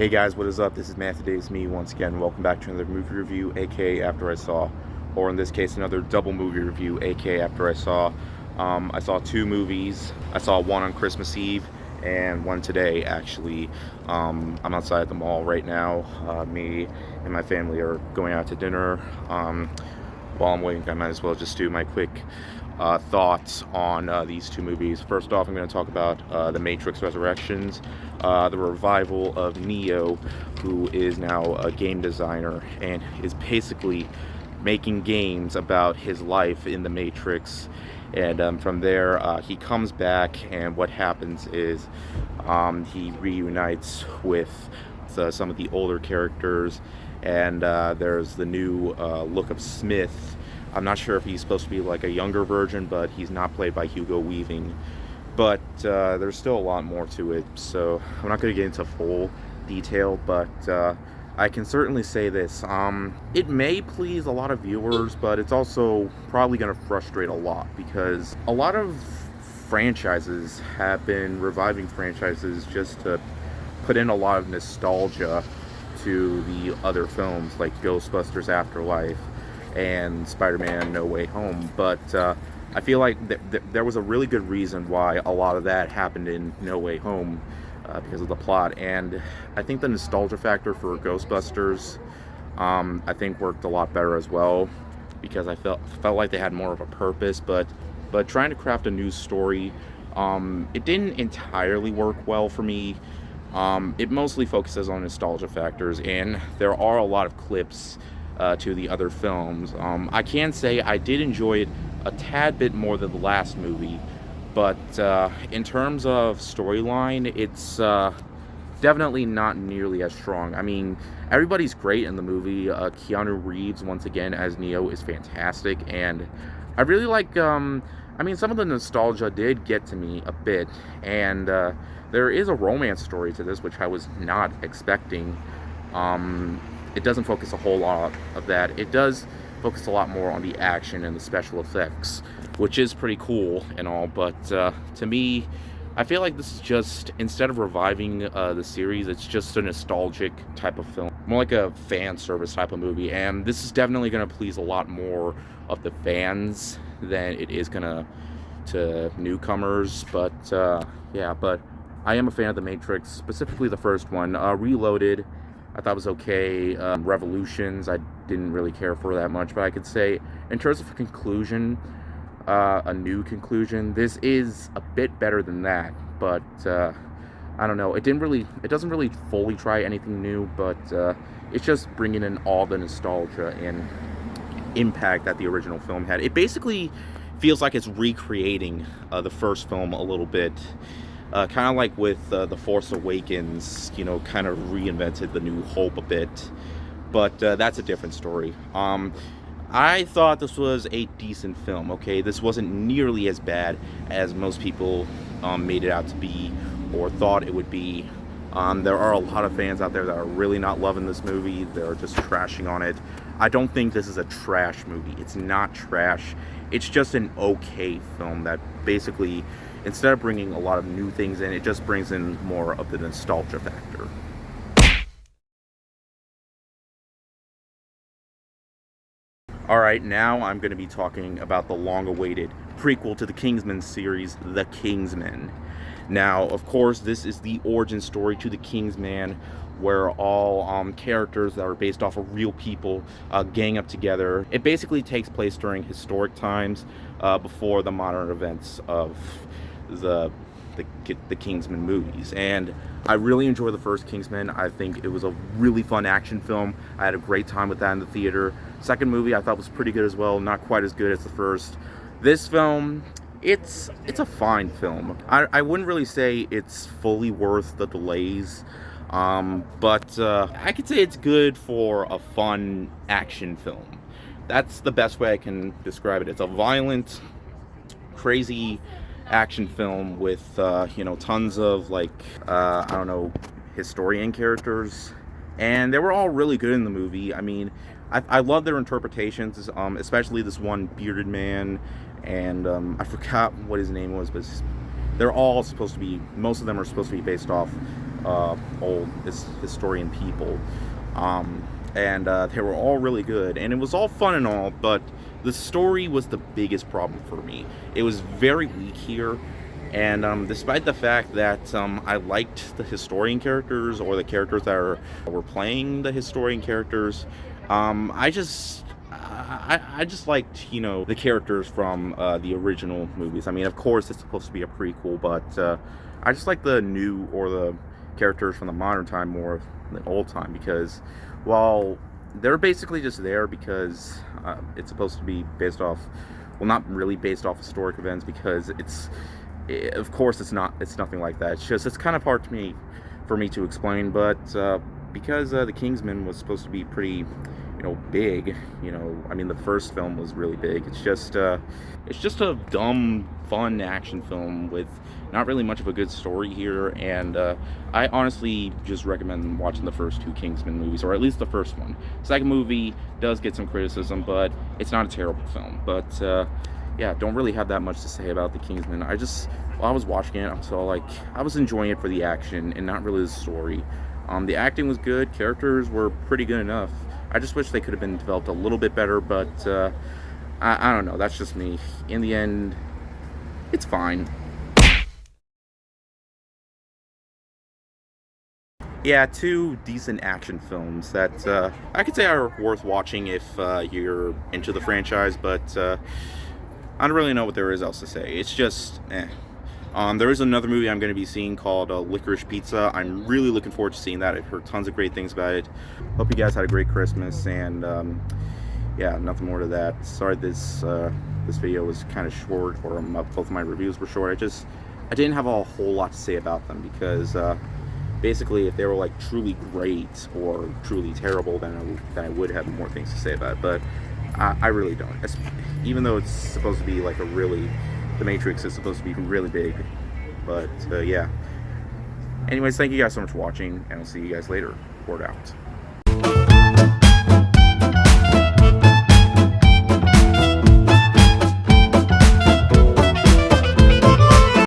Hey guys, what is up? This is Matthew Davis, me once again. Welcome back to another movie review, aka After I Saw, or in this case, another double movie review, aka After I Saw. I saw two movies. I saw one on Christmas Eve and one today, actually. I'm outside the mall right now. Me and my family are going out to dinner. While I'm waiting, I might as well just do my quick thoughts on these two movies. First off, I'm going to talk about The Matrix Resurrections, the revival of Neo, who is now a game designer and is basically making games about his life in the Matrix. And from there, he comes back, and what happens is he reunites with some of the older characters, and there's the new look of Smith. I'm not sure if he's supposed to be like a younger version, but he's not played by Hugo Weaving. But there's still a lot more to it, so I'm not going to get into full detail, but I can certainly say this. It may please a lot of viewers, but it's also probably going to frustrate a lot, because a lot of franchises have been reviving franchises just to put in a lot of nostalgia to the other films, like Ghostbusters Afterlife and Spider-Man No Way Home. But I feel like there was a really good reason why a lot of that happened in No Way Home, because of the plot. And I think the nostalgia factor for Ghostbusters, I think worked a lot better as well, because I felt like they had more of a purpose. But trying to craft a new story, it didn't entirely work well for me. It mostly focuses on nostalgia factors, and there are a lot of clips to the other films. I can say I did enjoy it a tad bit more than the last movie, but in terms of storyline, it's definitely not nearly as strong. I mean, everybody's great in the movie. Keanu Reeves, once again, as Neo, is fantastic, and I really like, I mean, some of the nostalgia did get to me a bit, and there is a romance story to this, which I was not expecting. It doesn't focus a whole lot of that. It does focus a lot more on the action and the special effects, which is pretty cool and all, but to me, I feel like this is just, instead of reviving the series, it's just a nostalgic type of film, more like a fan service type of movie, and this is definitely going to please a lot more of the fans than it is going to newcomers. But yeah, but I am a fan of The Matrix, specifically the first one. Reloaded, I thought was okay. Revolutions, I didn't really care for that much, but I could say, in terms of a conclusion, a new conclusion, this is a bit better than that. But I don't know. It doesn't really fully try anything new, but it's just bringing in all the nostalgia and impact that the original film had. It basically feels like it's recreating the first film a little bit. Kind of like with The Force Awakens, kind of reinvented the New Hope a bit. But that's a different story. I thought this was a decent film, okay? This wasn't nearly as bad as most people made it out to be or thought it would be. There are a lot of fans out there that are really not loving this movie. They're just trashing on it. I don't think this is a trash movie. It's not trash. It's just an okay film that basically, instead of bringing a lot of new things in, it just brings in more of the nostalgia factor. Alright, now I'm going to be talking about the long-awaited prequel to the Kingsman series, The Kingsman. Now, of course, this is the origin story to the Kingsman, where all characters that are based off of real people gang up together. It basically takes place during historic times, before the modern events of the Kingsman movies. And I really enjoyed the first Kingsman. I think it was a really fun action film. I had a great time with that in the theater. Second movie I thought was pretty good as well, not quite as good as the first. This film, it's a fine film. I wouldn't really say it's fully worth the delays, but I could say it's good for a fun action film. That's the best way I can describe it. It's a violent, crazy action film with tons of, like, I don't know, historian characters, and they were all really good in the movie. I mean, I love their interpretations, especially this one bearded man, and I forgot what his name was, but they're all supposed to be, most of them are supposed to be based off old historian people. And they were all really good, and it was all fun and all, but the story was the biggest problem for me. It was very weak here, and despite the fact that I liked the historian characters, or the characters that were playing the historian characters, I just liked, the characters from the original movies. I mean, of course, it's supposed to be a prequel, but I just like the new, or the characters from the modern time more than old time, because while they're basically just there because it's supposed to be based off, well, not really based off historic events, because of course, it's nothing like that. It's kind of hard for me to explain, but because the Kingsman was supposed to be pretty, big. I mean, the first film was really big. It's just a dumb, fun action film with not really much of a good story here, and I honestly just recommend watching the first two Kingsman movies, or at least the first one. Second movie does get some criticism, but it's not a terrible film. But yeah, don't really have that much to say about the Kingsman. While I was watching it, I was enjoying it for the action and not really the story. The acting was good, characters were pretty good enough. I just wish they could have been developed a little bit better, but I don't know, that's just me. In the end, it's fine. Yeah, two decent action films that I could say are worth watching if you're into the franchise, but I don't really know what there is else to say. It's just, eh. There is another movie I'm going to be seeing called Licorice Pizza. I'm really looking forward to seeing that. I've heard tons of great things about it. Hope you guys had a great Christmas, and yeah, nothing more to that. Sorry this video was kind of short, or both of my reviews were short. I didn't have a whole lot to say about them, because basically, if they were like truly great or truly terrible, then I would have more things to say about it. But I really don't. Even though it's supposed to be like The Matrix is supposed to be really big. But yeah. Anyways, thank you guys so much for watching, and I'll see you guys later. Word out.